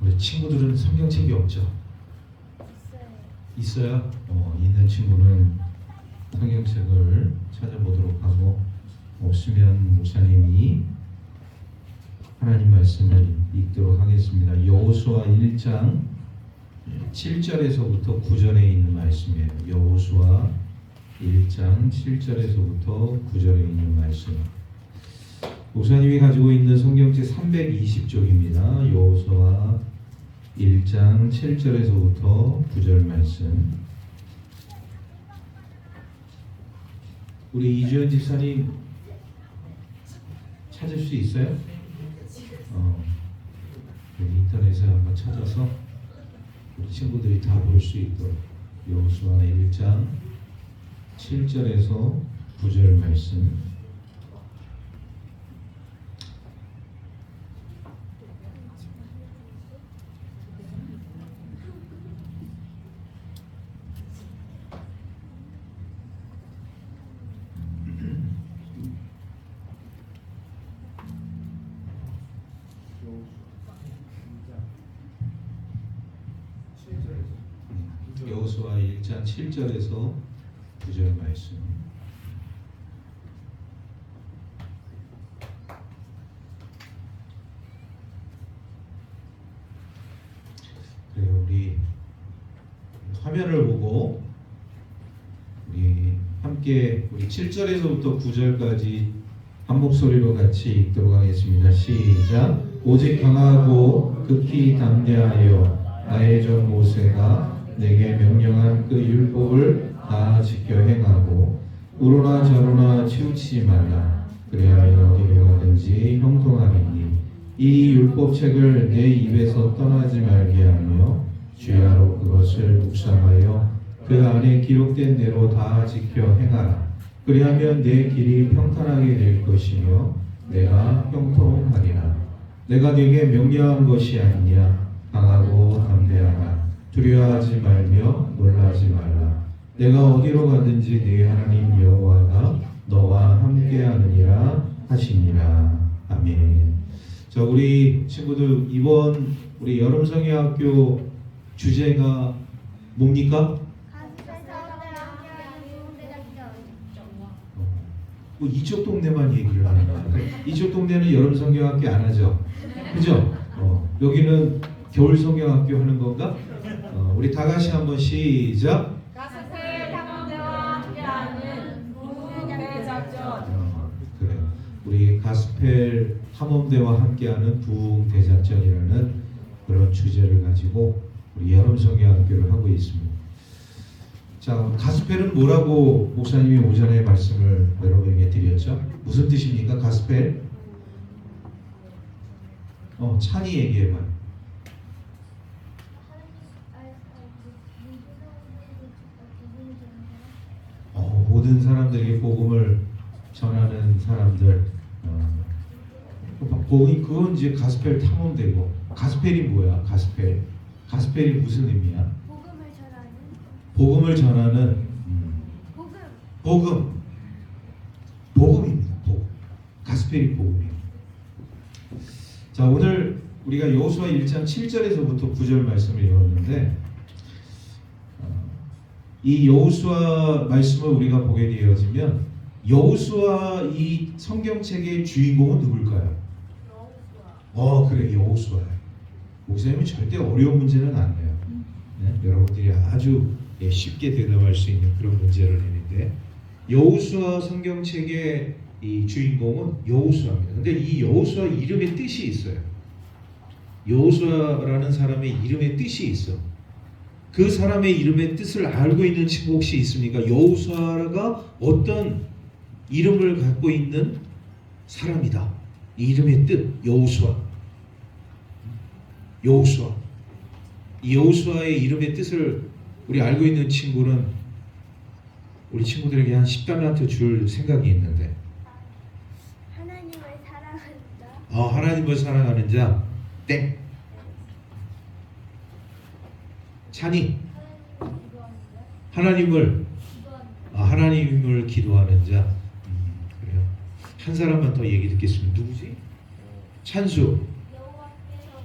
우리 친구들은 성경책이 없죠? 있어요? 있는 친구는 성경책을 찾아보도록 하고, 없으면 목사님이 하나님 말씀을 읽도록 하겠습니다. 여호수아 1장 7절에서부터 9절에 있는 말씀이에요. 여호수아 1장 7절에서부터 9절에 있는 말씀. 목사님이 가지고 있는 성경책 320쪽입니다. 여호수아 1장 7절에서부터 9절 말씀. 우리 이주연 집사님 찾을 수 있어요? 인터넷에 한번 찾아서 우리 친구들이 다 볼 수 있도록 여호수아 1장 7절에서 9절 말씀. 여호수아 1장 7절에서 9절 말씀. 그래요. 우리 화면을 보고 우리 함께 우리 7절에서부터 9절까지 한 목소리로 같이 읽도록 하겠습니다. 시작. 오직 강하고 극히 담대하여 나의 종 모세가 내게 명령한 그 율법을 다 지켜 행하고 우로나 저로나 치우치지 말라. 그래야 어디로 가든지 형통하리니 이 율법책을 내 입에서 떠나지 말게 하며 주야로 그것을 묵상하여 그 안에 기록된 대로 다 지켜 행하라. 그리하면 내 길이 평탄하게 될 것이며 내가 형통하리라. 내가 네게 명령한 것이 아니냐. 강하고 담대하라. 두려워하지 말며 놀라지 말라. 내가 어디로 가든지 네 하나님 여호와가 너와 함께하느니라 하시니라. 아멘. 자, 우리 친구들 이번 우리 여름성경학교 주제가 뭡니까? 이쪽 동네만 얘기를 하는 거야. 이쪽 동네는 여름성경학교 안 하죠? 그죠? 여기는 겨울성경학교 하는 건가? 우리 다 같이 한번 시작. 가스펠 탐험대와 함께하는 부흥대작전. 그래. 우리 가스펠 탐험대와 함께하는 부흥대작전이라는 그런 주제를 가지고 우리 여름성경학교를 하고 있습니다. 자, 가스펠은 뭐라고 목사님이 오전에 말씀을 여러분에게 드렸죠? 무슨 뜻입니까? 가스펠? 찬이 얘기해봐. 모든 사람들에게 복음을 전하는 사람들. 그건 이제 가스펠 탐험되고. 가스펠이 뭐야? 가스펠이 무슨 의미야? 복음을 전하는. 복음입니다. 복음. 가스펠이 복음이에요. 자, 오늘 우리가 여호수아 1장 7절에서부터 9절 말씀을 읽었는데, 이 여호수아 말씀을 우리가 보게 되어지면 여호수아 이 성경책의 주인공은 누굴까요? 그래, 여호수아예요. 목사님은 절대 어려운 문제는 안 내요. 네? 여러분들이 아주 쉽게 대답할 수 있는 그런 문제를 내는데, 여호수아 성경책의 이 주인공은 여호수아입니다. 근데 이 여호수아 이름의 뜻이 있어요. 여호수아라는 사람의 이름의 뜻이 있어. 그 사람의 이름의 뜻을 알고 있는 친구 혹시 있습니까? 여호수아가 어떤 이름을 갖고 있는 사람이다. 이 이름의 뜻, 여호수아. 이 여호수아의 이름의 뜻을 우리 알고 있는 친구는 우리 친구들에게 한 10달란트 줄 생각이 있는데. 하나님을 사랑하는 자. 하나님을 사랑하는 자. 땡. 찬이. 하나님을 기도하는 자. 그래요. 한 사람만 더 얘기 듣겠습니다. 누구지? 찬수. 여호와께서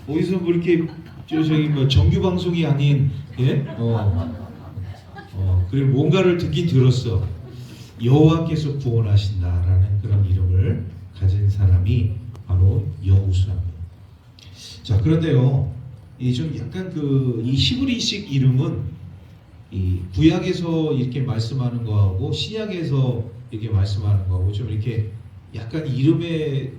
어디서 뭐 이렇게 저기 뭐 정규 방송이 아닌 예? 그리고 뭔가를 듣긴 들었어. 여호와께서 구원하신다라는 그런 이름을 가진 사람이 바로 여호수아입니다. 자, 그런데요, 이 좀 약간 이 히브리식 이름은 이 구약에서 이렇게 말씀하는 거하고 신약에서 이렇게 말씀하는 거하고 좀 이렇게 약간 이름의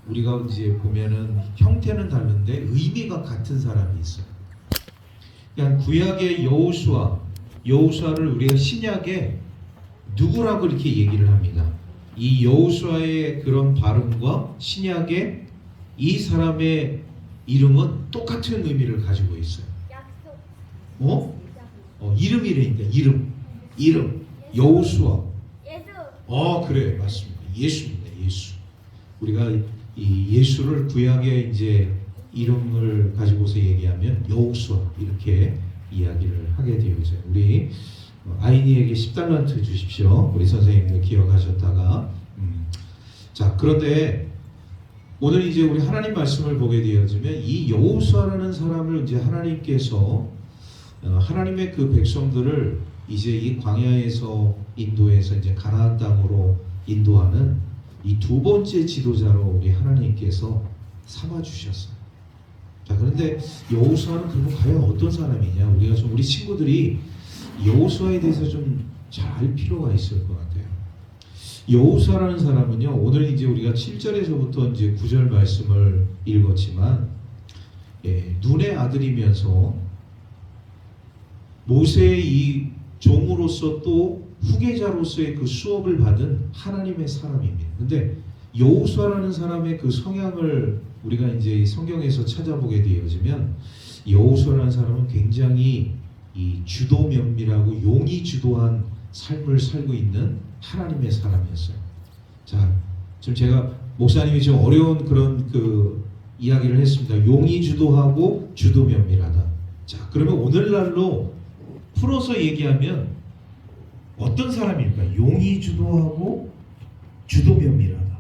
우리가 이제 보면은 형태는 다른데 의미가 같은 사람이 있어요. 그러니까 구약의 여호수아를 우리가 신약에 누구라고 이렇게 얘기를 합니다. 이 여호수아의 그런 발음과 신약의 이 사람의 이름은 똑같은 의미를 가지고 있어요. 약속. 이름이라니까 이름 여호수아. 예수. 그래, 맞습니다. 예수입니다. 예수. 우리가 이 예수를 구약의 이제 이름을 가지고서 얘기하면 여호수아 이렇게 이야기를 하게 되어 있어요. 우리 아이니에게 10달란트 주십시오. 우리 선생님들 기억하셨다가. 자, 그런데 오늘 이제 우리 하나님 말씀을 보게 되어지면 이 여호수아라는 사람을 이제 하나님께서 하나님의 그 백성들을 이제 이 광야에서 인도해서 이제 가나안 땅으로 인도하는 이 두 번째 지도자로 우리 하나님께서 삼아 주셨어요. 자, 그런데 여호수아는 그러면 과연 어떤 사람이냐? 우리가 좀 우리 친구들이 여호수아에 대해서 좀 잘 알 필요가 있을 것 같아요. 여호수아라는 사람은요, 오늘 이제 우리가 7절에서부터 이제 9절 말씀을 읽었지만, 눈의 아들이면서 모세의 이 종으로서 또 후계자로서의 그 수업을 받은 하나님의 사람입니다. 근데 여호수아라는 사람의 그 성향을 우리가 이제 성경에서 찾아보게 되어지면, 여호수아라는 사람은 굉장히 이 주도 면밀하고 용이 주도한 삶을 살고 있는 하나님의 사람이었어요. 자, 지금 제가 목사님이 좀 어려운 그런 이야기를 했습니다. 용이 주도하고 주도 면밀하다. 자, 그러면 오늘날로 풀어서 얘기하면 어떤 사람일까? 용이 주도하고 주도 면밀하다.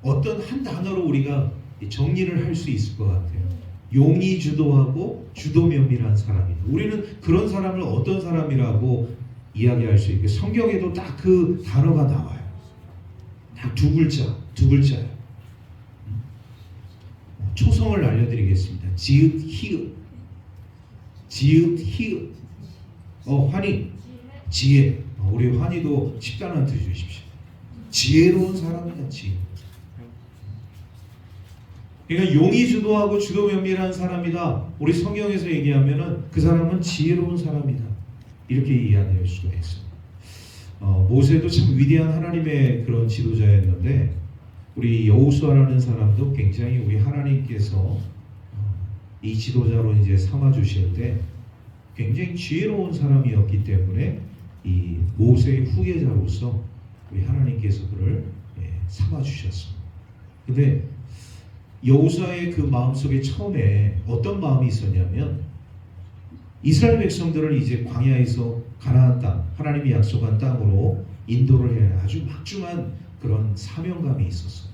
어떤 한 단어로 우리가 정리를 할 수 있을 것 같아요. 용이 주도하고 주도 면밀한 사람이다. 우리는 그런 사람을 어떤 사람이라고 이야기할 수 있게 성경에도 딱 그 단어가 나와요. 딱 두 글자예요. 초성을 알려드리겠습니다. 지읒 히읗. 환희 지혜. 우리 환희도 10달란트 주십시오. 지혜로운 사람이다. 지혜. 그러니까 용이 주도하고 주도 면밀한 사람이다. 우리 성경에서 얘기하면은 그 사람은 지혜로운 사람이다. 이렇게 이해할 수가 있어요. 모세도 참 위대한 하나님의 그런 지도자였는데, 우리 여호수아라는 사람도 굉장히 우리 하나님께서 이 지도자로 이제 삼아 주실 때 굉장히 지혜로운 사람이었기 때문에 이 모세의 후계자로서 우리 하나님께서 그를 삼아 주셨습니다. 근데 여호수아의 그 마음속에 처음에 어떤 마음이 있었냐면, 이스라엘 백성들을 이제 광야에서 가나안 땅, 하나님이 약속한 땅으로 인도를 해야 아주 막중한 그런 사명감이 있었어요.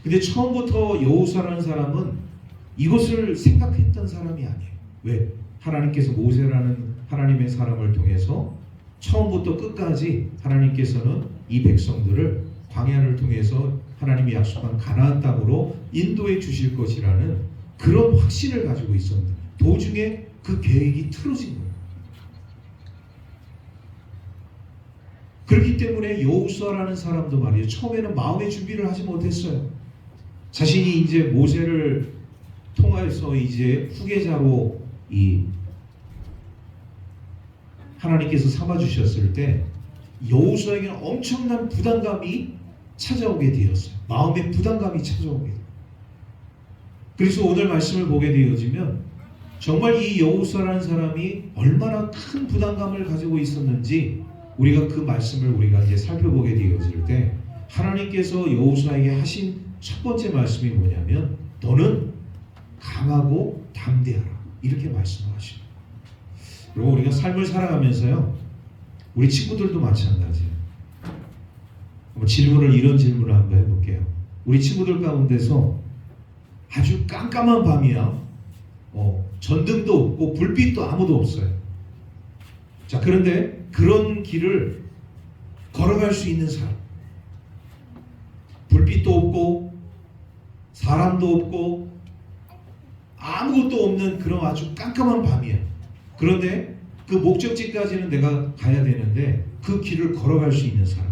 근데 처음부터 여호수아라는 사람은 이것을 생각했던 사람이 아니에요. 왜? 하나님께서 모세라는 하나님의 사람을 통해서 처음부터 끝까지 하나님께서는 이 백성들을 광야를 통해서 하나님이 약속한 가나안 땅으로 인도해 주실 것이라는 그런 확신을 가지고 있었는데, 도중에 그 계획이 틀어진 거예요. 그렇기 때문에 여호수아라는 사람도 말이에요, 처음에는 마음의 준비를 하지 못했어요. 자신이 이제 모세를 통해서 이제 후계자로 이 하나님께서 삼아 주셨을 때 여호수아에게는 엄청난 부담감이 찾아오게 되었어요. 마음의 부담감이 찾아오게 돼요. 그래서 오늘 말씀을 보게 되어지면 정말 이 여호수아라는 사람이 얼마나 큰 부담감을 가지고 있었는지 우리가 그 말씀을 우리가 이제 살펴보게 되어질 때, 하나님께서 여호수아에게 하신 첫 번째 말씀이 뭐냐면, 너는 강하고 담대하라, 이렇게 말씀하십니다. 그리고 우리가 삶을 살아가면서요, 우리 친구들도 마찬가지예요. 이런 질문을 한번 해볼게요. 우리 친구들 가운데서 아주 깜깜한 밤이야. 전등도 없고 불빛도 아무도 없어요. 자, 그런데 그런 길을 걸어갈 수 있는 사람, 불빛도 없고 사람도 없고 아무것도 없는 그런 아주 깜깜한 밤이야. 그런데 그 목적지까지는 내가 가야 되는데 그 길을 걸어갈 수 있는 사람,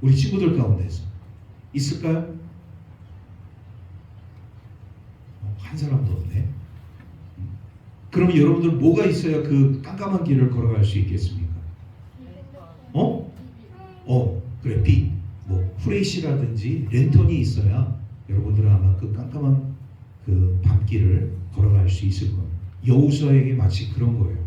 우리 친구들 가운데서 있을까요? 한 사람도 없네. 그러면 여러분들 뭐가 있어야 그 깜깜한 길을 걸어갈 수 있겠습니까? 그래, 빛, 뭐 후레쉬라든지 랜턴이 있어야 여러분들은 아마 그 깜깜한 그 밤길을 걸어갈 수 있을 겁니다. 여호수아에게 마치 그런 거예요.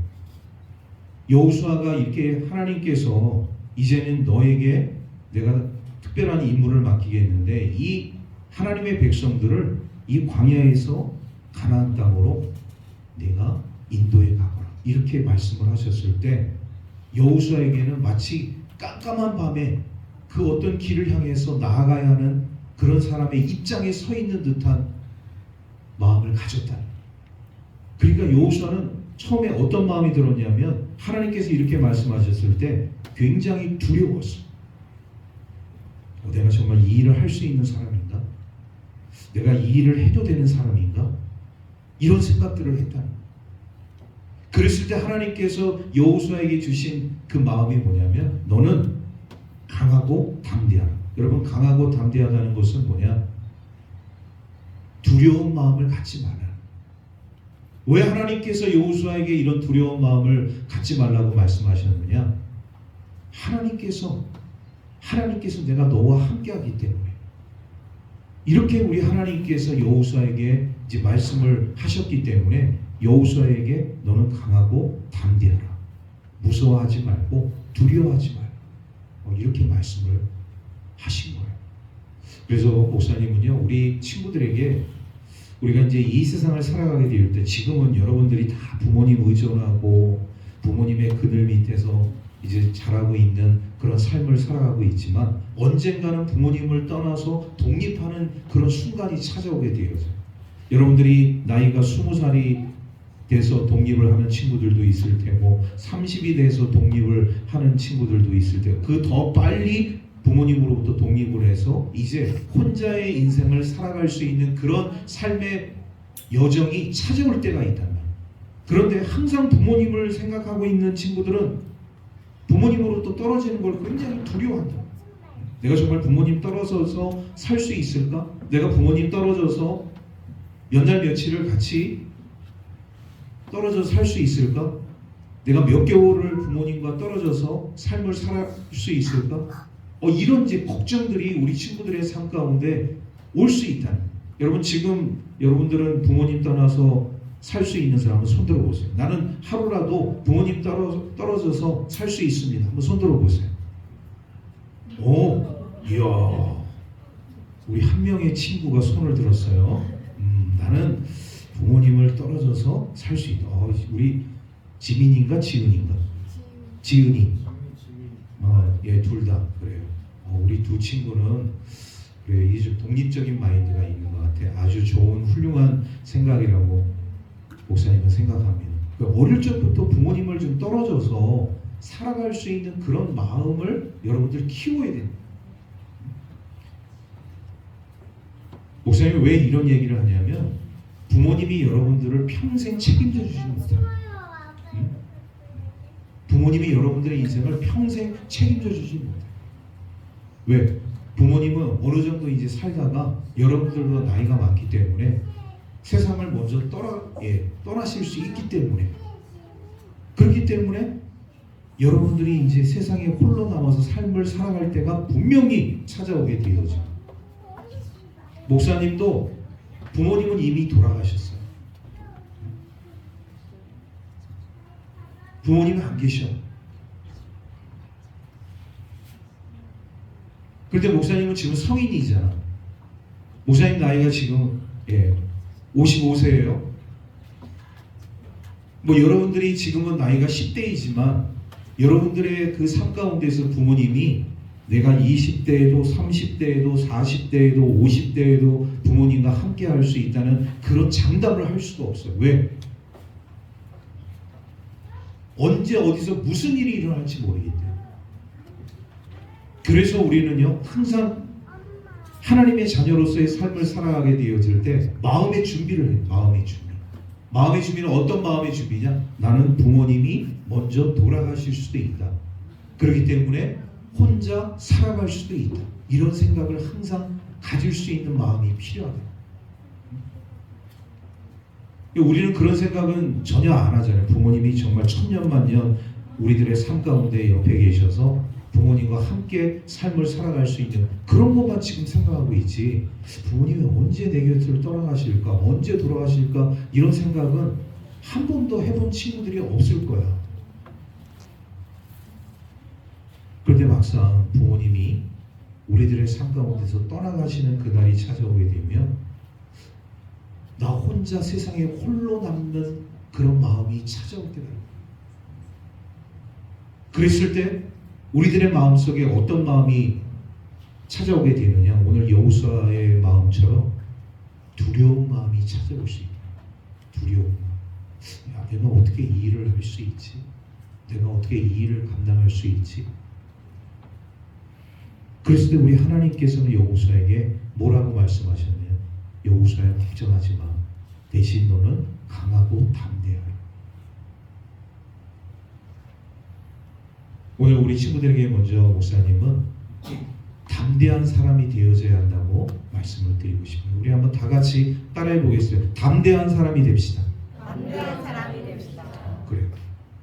여호수아가 이렇게 하나님께서 이제는 너에게 내가 특별한 임무를 맡기겠는데 이 하나님의 백성들을 이 광야에서 가나안 땅으로 내가 인도해 가거라, 이렇게 말씀을 하셨을 때 여호수아에게는 마치 깜깜한 밤에 그 어떤 길을 향해서 나아가야 하는 그런 사람의 입장에 서 있는 듯한 마음을 가졌다. 그러니까 여호수아는 처음에 어떤 마음이 들었냐면 하나님께서 이렇게 말씀하셨을 때 굉장히 두려웠어. 내가 정말 이 일을 할 수 있는 사람인가? 내가 이 일을 해도 되는 사람인가? 이런 생각들을 했다. 그랬을 때 하나님께서 여호수아에게 주신 그 마음이 뭐냐면 너는 강하고 담대하라. 여러분, 강하고 담대하다는 것은 뭐냐? 두려운 마음을 갖지 말라. 왜 하나님께서 여호수아에게 이런 두려운 마음을 갖지 말라고 말씀하셨느냐? 하나님께서 내가 너와 함께하기 때문에. 이렇게 우리 하나님께서 여호수아에게 이제 말씀을 하셨기 때문에 여호수아에게 너는 강하고 담대하라. 무서워하지 말고 두려워하지 말고 이렇게 말씀을 하신 거예요. 그래서 목사님은요, 우리 친구들에게 우리가 이제 이 세상을 살아가게 될 때 지금은 여러분들이 다 부모님 의존하고 부모님의 그늘 밑에서 이제 자라고 있는 그런 삶을 살아가고 있지만 언젠가는 부모님을 떠나서 독립하는 그런 순간이 찾아오게 되어요. 여러분들이 나이가 20살이 돼서 독립을 하는 친구들도 있을 테고 30이 돼서 독립을 하는 친구들도 있을 테고 그 더 빨리 부모님으로부터 독립을 해서 이제 혼자의 인생을 살아갈 수 있는 그런 삶의 여정이 찾아올 때가 있단 말이에요. 그런데 항상 부모님을 생각하고 있는 친구들은 부모님으로부터 떨어지는 걸 굉장히 두려워한다. 내가 정말 부모님 떨어져서 살 수 있을까? 내가 부모님 떨어져서 몇 날 며칠을 같이 떨어져서 살 수 있을까? 내가 몇 개월을 부모님과 떨어져서 삶을 살 수 있을까? 이런 이제 걱정들이 우리 친구들의 삶 가운데 올 수 있다. 여러분, 지금 여러분들은 부모님 떠나서 살 수 있는 사람은 손 들어보세요. 나는 하루라도 부모님 떨어져서 살 수 있습니다. 한번 손 들어보세요. 이야, 우리 한 명의 친구가 손을 들었어요. 나는 부모님을 떨어져서 살 수 있다. 우리 지민인가 지은인가? 지은이. 예, 둘 다 그래요. 우리 두 친구는 그래, 이게 좀 독립적인 마인드가 있는 것 같아. 아주 좋은 훌륭한 생각이라고 목사님은 생각합니다. 그러니까 어릴 적부터 부모님을 좀 떨어져서 살아갈 수 있는 그런 마음을 여러분들 키워야 됩니다. 목사님이 왜 이런 얘기를 하냐면 부모님이 여러분들을 평생 책임져 주지 못해요. 부모님이 여러분들의 인생을 평생 책임져 주지 못해요. 왜? 부모님은 어느 정도 이제 살다가 여러분들보다 나이가 많기 때문에 세상을 먼저 떠나실 수 있기 때문에, 그렇기 때문에 여러분들이 이제 세상에 홀로 남아서 삶을 살아갈 때가 분명히 찾아오게 되어져. 목사님도 부모님은 이미 돌아가셨어요. 부모님은 안 계셔. 그런데 목사님은 지금 성인이잖아. 목사님 나이가 지금 55세예요. 뭐 여러분들이 지금은 나이가 10대이지만 여러분들의 그 삶 가운데서 부모님이 내가 20대에도 30대에도 40대에도 50대에도 부모님과 함께 할 수 있다는 그런 장담을 할 수가 없어요. 왜? 언제 어디서 무슨 일이 일어날지 모르기 때문에. 그래서 우리는요 항상 하나님의 자녀로서의 삶을 살아가게 되어질 때 마음의 준비를 해요. 마음의 준비. 마음의 준비는 어떤 마음의 준비냐? 나는 부모님이 먼저 돌아가실 수도 있다. 그렇기 때문에 혼자 살아갈 수도 있다. 이런 생각을 항상 가질 수 있는 마음이 필요하다. 우리는 그런 생각은 전혀 안 하잖아요. 부모님이 정말 천년만년 우리들의 삶 가운데 옆에 계셔서 부모님과 함께 삶을 살아갈 수 있는 그런 것만 지금 생각하고 있지, 부모님이 언제 내 곁을 떠나가실까, 언제 돌아가실까, 이런 생각은 한 번도 해본 친구들이 없을 거야. 그런데 막상 부모님이 우리들의 삶 가운데서 떠나가시는 그날이 찾아오게 되면 나 혼자 세상에 홀로 남는 그런 마음이 찾아올 때가 있어요. 그랬을 때 우리들의 마음속에 어떤 마음이 찾아오게 되느냐? 오늘 여호수아의 마음처럼 두려운 마음이 찾아올 수 있다. 두려운 마음. 야, 내가 어떻게 이 일을 할 수 있지? 내가 어떻게 이 일을 감당할 수 있지? 그랬을 때 우리 하나님께서는 여호수아에게 뭐라고 말씀하셨냐? 여호수아야, 걱정하지 마. 대신 너는 강하고 담대하라. 오늘 우리 친구들에게 먼저 목사님은 담대한 사람이 되어져야 한다고 말씀을 드리고 싶어요. 우리 한번 다 같이 따라해 보겠습니다. 담대한 사람이 됩시다. 담대한 사람이 됩시다. 그래요.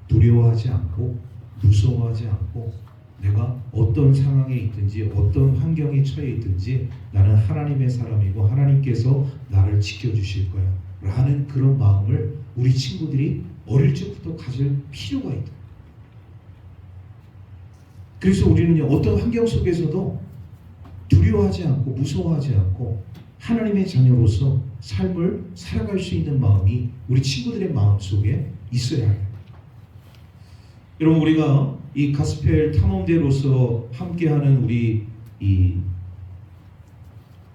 두려워하지 않고 무서워하지 않고 내가 어떤 상황에 있든지 어떤 환경에 처해 있든지 나는 하나님의 사람이고 하나님께서 나를 지켜주실 거야 라는 그런 마음을 우리 친구들이 어릴 적부터 가질 필요가 있다. 그래서 우리는 어떤 환경 속에서도 두려워하지 않고 무서워하지 않고 하나님의 자녀로서 삶을 살아갈 수 있는 마음이 우리 친구들의 마음속에 있어야 해요. 여러분, 우리가 이 가스펠 탐험대로서 함께하는 우리 이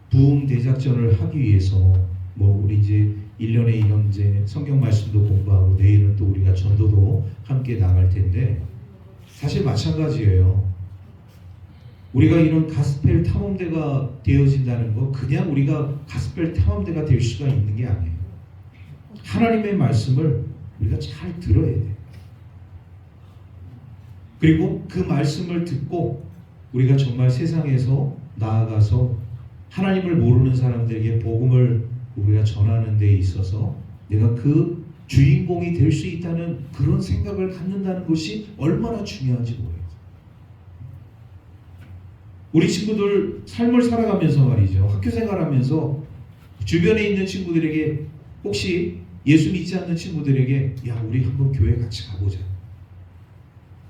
부흥 대작전을 하기 위해서 우리 이제 1년에 이런 이제 성경 말씀도 공부하고 내일은 또 우리가 전도도 함께 나갈 텐데 사실 마찬가지예요. 우리가 이런 가스펠 탐험대가 되어진다는 거 그냥 우리가 가스펠 탐험대가 될 수가 있는 게 아니에요. 하나님의 말씀을 우리가 잘 들어야 돼요. 그리고 그 말씀을 듣고 우리가 정말 세상에서 나아가서 하나님을 모르는 사람들에게 복음을 우리가 전하는 데 있어서 내가 그 주인공이 될 수 있다는 그런 생각을 갖는다는 것이 얼마나 중요한지 모르겠어요. 우리 친구들 삶을 살아가면서 말이죠. 학교 생활하면서 주변에 있는 친구들에게 혹시 예수 믿지 않는 친구들에게 야, 우리 한번 교회 같이 가보자.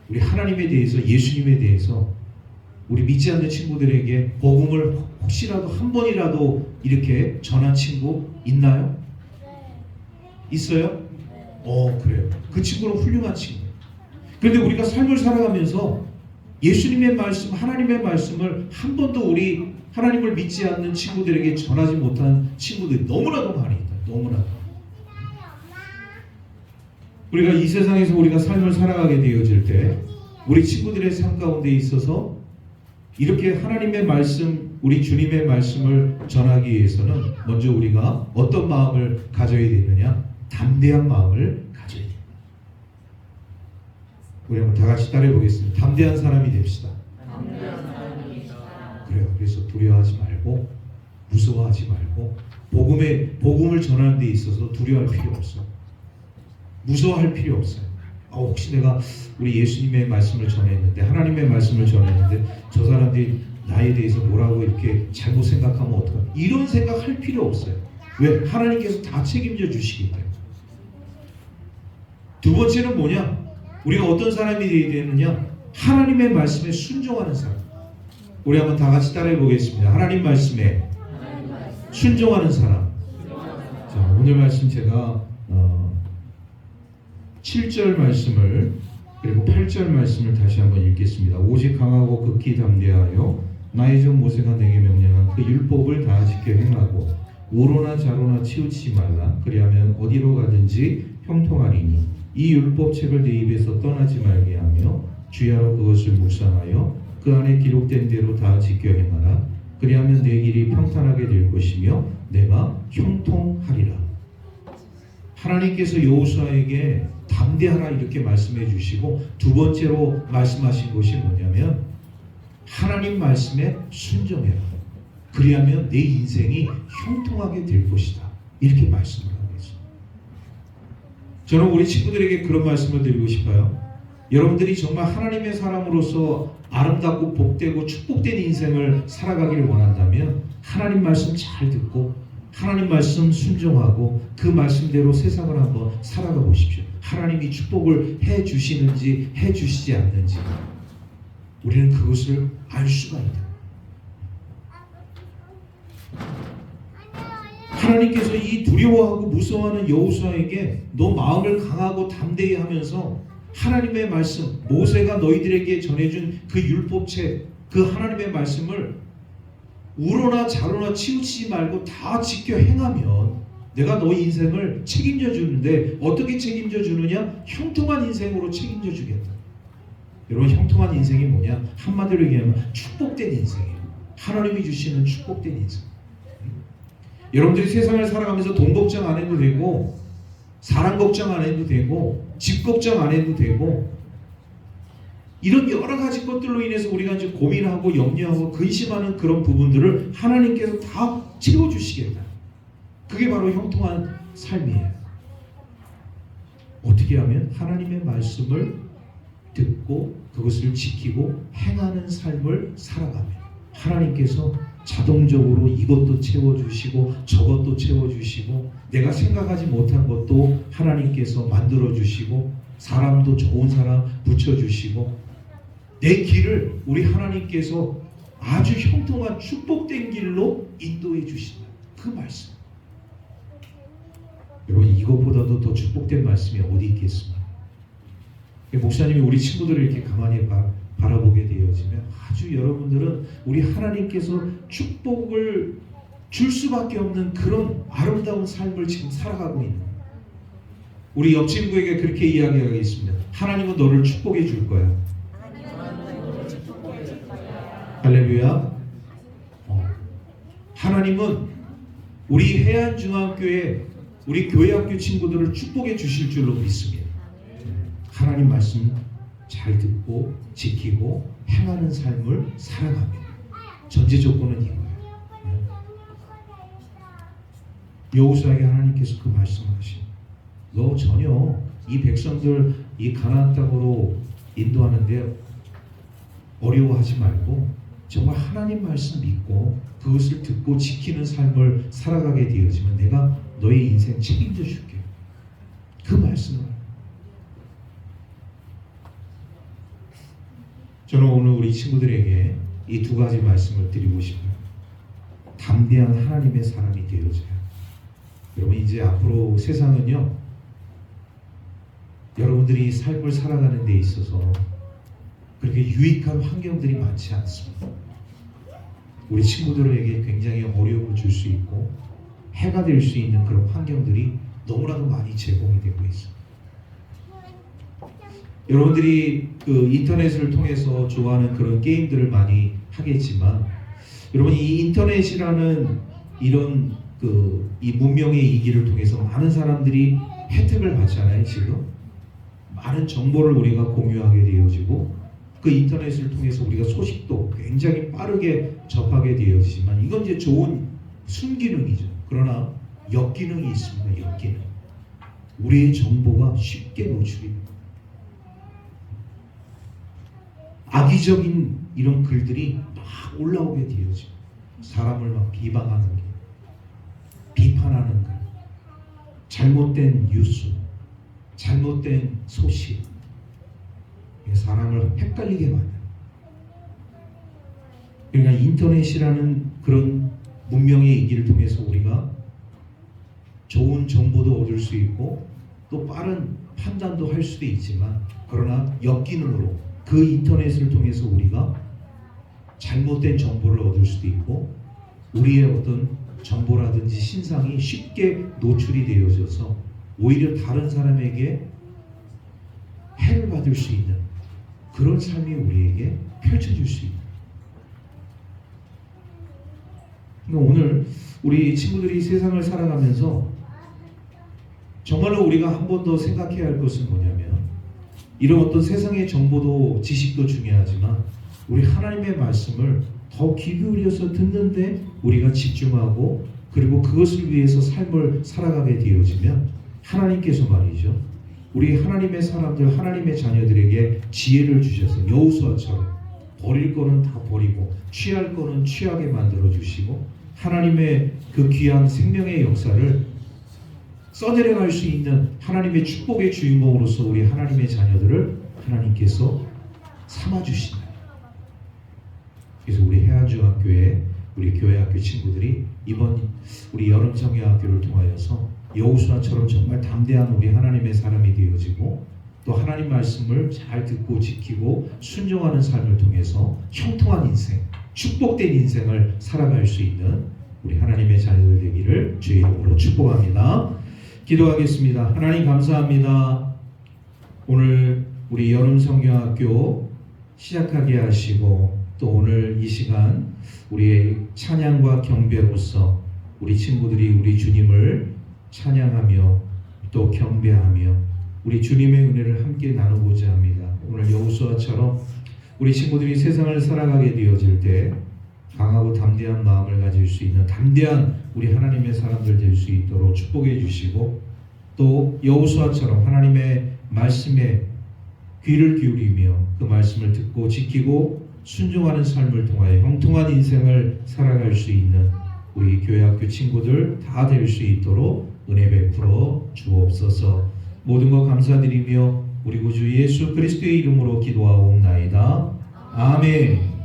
우리 하나님에 대해서 예수님에 대해서 우리 믿지 않는 친구들에게 복음을 혹시라도 한 번이라도 이렇게 전한 친구 있나요? 있어요? 그래요. 그 친구는 훌륭한 친구예요. 그런데 우리가 삶을 살아가면서 예수님의 말씀, 하나님의 말씀을 한 번도 우리 하나님을 믿지 않는 친구들에게 전하지 못한 친구들이 너무나도 많이 있다. 너무나도. 우리가 이 세상에서 우리가 삶을 살아가게 되어질 때 우리 친구들의 삶 가운데 있어서 이렇게 하나님의 말씀, 우리 주님의 말씀을 전하기 위해서는 먼저 우리가 어떤 마음을 가져야 되느냐? 담대한 마음을 가져야 됩니다. 우리 한번 다 같이 따라해 보겠습니다. 담대한 사람이 됩시다. 담대한 사람이 됩시다. 그래요. 그래서 두려워하지 말고 무서워하지 말고 복음을 전하는 데 있어서 두려워할 필요 없어요. 무서워할 필요 없어요. 혹시 내가 우리 예수님의 말씀을 전했는데 하나님의 말씀을 전했는데 저 사람들이 나에 대해서 뭐라고 이렇게 잘못 생각하면 어떡하? 이런 생각할 필요 없어요. 왜? 하나님께서 다 책임져 주시기 때문에. 두 번째는 뭐냐? 우리가 어떤 사람이 되어야 되느냐? 하나님의 말씀에 순종하는 사람. 우리 한번 다 같이 따라해 보겠습니다. 하나님 말씀에 순종하는 사람. 자, 오늘 말씀 제가 7절 말씀을 그리고 8절 말씀을 다시 한번 읽겠습니다. 오직 강하고 극히 담대하여 나의 종 모세가 내게 명령한 그 율법을 다 지켜 행하고 우로나 좌로나 치우치지 말라. 그리하면 어디로 가든지 형통하리니 이 율법책을 네 입에서 떠나지 말게 하며 주야로 그것을 묵상하여 그 안에 기록된 대로 다 지켜 행하라. 그리하면 내 길이 평탄하게 될 것이며 내가 형통하리라. 하나님께서 여호수아에게 담대하라 이렇게 말씀해 주시고 두 번째로 말씀하신 것이 뭐냐면 하나님 말씀에 순종해라. 그리하면 내 인생이 형통하게 될 것이다. 이렇게 말씀을 하고 있습니다. 저는 우리 친구들에게 그런 말씀을 드리고 싶어요. 여러분들이 정말 하나님의 사람으로서 아름답고 복되고 축복된 인생을 살아가기를 원한다면 하나님 말씀 잘 듣고 하나님 말씀 순종하고 그 말씀대로 세상을 한번 살아가 보십시오. 하나님이 축복을 해 주시는지 해 주시지 않는지 우리는 그것을 알 수가 있다. 하나님께서 이 두려워하고 무서워하는 여호수아에게 너 마음을 강하고 담대히 하면서 하나님의 말씀, 모세가 너희들에게 전해준 그 율법책, 그 하나님의 말씀을 우로나 좌로나 치우치지 말고 다 지켜 행하면 내가 너희 인생을 책임져 주는데 어떻게 책임져 주느냐? 형통한 인생으로 책임져 주겠다. 여러분 형통한 인생이 뭐냐? 한마디로 얘기하면 축복된 인생이에요. 하나님이 주시는 축복된 인생. 여러분들이 세상을 살아가면서 돈 걱정 안 해도 되고 사람 걱정 안 해도 되고 집 걱정 안 해도 되고 이런 여러 가지 것들로 인해서 우리가 이제 고민하고 염려하고 근심하는 그런 부분들을 하나님께서 다 채워주시겠다. 그게 바로 형통한 삶이에요. 어떻게 하면 하나님의 말씀을 듣고 그것을 지키고 행하는 삶을 살아가면 하나님께서 자동적으로 이것도 채워주시고 저것도 채워주시고 내가 생각하지 못한 것도 하나님께서 만들어주시고 사람도 좋은 사람 붙여주시고 내 길을 우리 하나님께서 아주 형통한 축복된 길로 인도해 주신다. 그 말씀. 여러분 이것보다도 더 축복된 말씀이 어디 있겠습니까? 목사님이 우리 친구들을 이렇게 가만히 바라보게 되어지면 아주 여러분들은 우리 하나님께서 축복을 줄 수밖에 없는 그런 아름다운 삶을 지금 살아가고 있는 거예요. 우리 옆 친구에게 그렇게 이야기하겠습니다. 하나님은 너를 축복해 줄 거야. 할렐루야. 하나님은 우리 해안중앙교회 우리 교회학교 친구들을 축복해 주실 줄로 믿습니다. 하나님 말씀 잘 듣고 지키고 행하는 삶을 살아가면 전제 조건은 이거예요. 여호수아에게 하나님께서 그 말씀을 하시는 너 전혀 이 백성들 이 가나안 땅으로 인도하는데 어려워하지 말고 정말 하나님 말씀 믿고 그것을 듣고 지키는 삶을 살아가게 되어지면 내가 너의 인생 책임져 줄게. 그 말씀을 저는 오늘 우리 친구들에게 이 두 가지 말씀을 드리고 싶어요. 담대한 하나님의 사람이 되어져요. 여러분 이제 앞으로 세상은요 여러분들이 삶을 살아가는 데 있어서 그렇게 유익한 환경들이 많지 않습니다. 우리 친구들에게 굉장히 어려움을 줄 수 있고 해가 될 수 있는 그런 환경들이 너무나도 많이 제공이 되고 있습니다. 여러분들이 그 인터넷을 통해서 좋아하는 그런 게임들을 많이 하겠지만 여러분 이 인터넷이라는 이런 이 문명의 이기를 통해서 많은 사람들이 혜택을 받잖아요. 지금 많은 정보를 우리가 공유하게 되어지고 그 인터넷을 통해서 우리가 소식도 굉장히 빠르게 접하게 되어지지만 이건 이제 좋은 순기능이죠. 그러나 역기능이 있습니다. 역기능. 우리의 정보가 쉽게 노출이 됩니다. 악의적인 이런 글들이 막 올라오게 되어지고 사람을 막 비방하는 게 비판하는 글, 잘못된 뉴스, 잘못된 소식, 사람을 헷갈리게 만드는. 그러니까 인터넷이라는 그런 문명의 이기를 통해서 우리가 좋은 정보도 얻을 수 있고 또 빠른 판단도 할 수도 있지만 그러나 역기능으로 그 인터넷을 통해서 우리가 잘못된 정보를 얻을 수도 있고 우리의 어떤 정보라든지 신상이 쉽게 노출이 되어져서 오히려 다른 사람에게 해를 받을 수 있는 그런 삶이 우리에게 펼쳐질 수 있는. 그러니까 오늘 우리 친구들이 세상을 살아가면서 정말로 우리가 한 번 더 생각해야 할 것은 뭐냐면 이런 어떤 세상의 정보도 지식도 중요하지만 우리 하나님의 말씀을 더 귀 기울여서 듣는데 우리가 집중하고 그리고 그것을 위해서 삶을 살아가게 되어지면 하나님께서 말이죠. 우리 하나님의 사람들, 하나님의 자녀들에게 지혜를 주셔서 여호수아처럼 버릴 거는 다 버리고 취할 거는 취하게 만들어 주시고 하나님의 그 귀한 생명의 역사를 써내려갈 수 있는 하나님의 축복의 주인공으로서 우리 하나님의 자녀들을 하나님께서 삼아주시는. 그래서 우리 해안중학교에 우리 교회학교 친구들이 이번 우리 여름성경학교를 통하여서 여호수아처럼 정말 담대한 우리 하나님의 사람이 되어지고 또 하나님 말씀을 잘 듣고 지키고 순종하는 삶을 통해서 형통한 인생, 축복된 인생을 살아갈 수 있는 우리 하나님의 자녀들 되기를 주의 이름으로 축복합니다. 기도하겠습니다. 하나님 감사합니다. 오늘 우리 여름성경학교 시작하게 하시고 또 오늘 이 시간 우리의 찬양과 경배로서 우리 친구들이 우리 주님을 찬양하며 또 경배하며 우리 주님의 은혜를 함께 나누고자 합니다. 오늘 여호수아처럼 우리 친구들이 세상을 살아가게 되어질 때 강하고 담대한 마음을 가질 수 있는 담대한 우리 하나님의 사람들 될 수 있도록 축복해 주시고 또 여호수아처럼 하나님의 말씀에 귀를 기울이며 그 말씀을 듣고 지키고 순종하는 삶을 통하여 형통한 인생을 살아갈 수 있는 우리 교회학교 친구들 다 될 수 있도록 은혜 베풀어 주옵소서. 모든 것 감사드리며 우리 구주 예수 그리스도의 이름으로 기도하옵나이다. 아멘.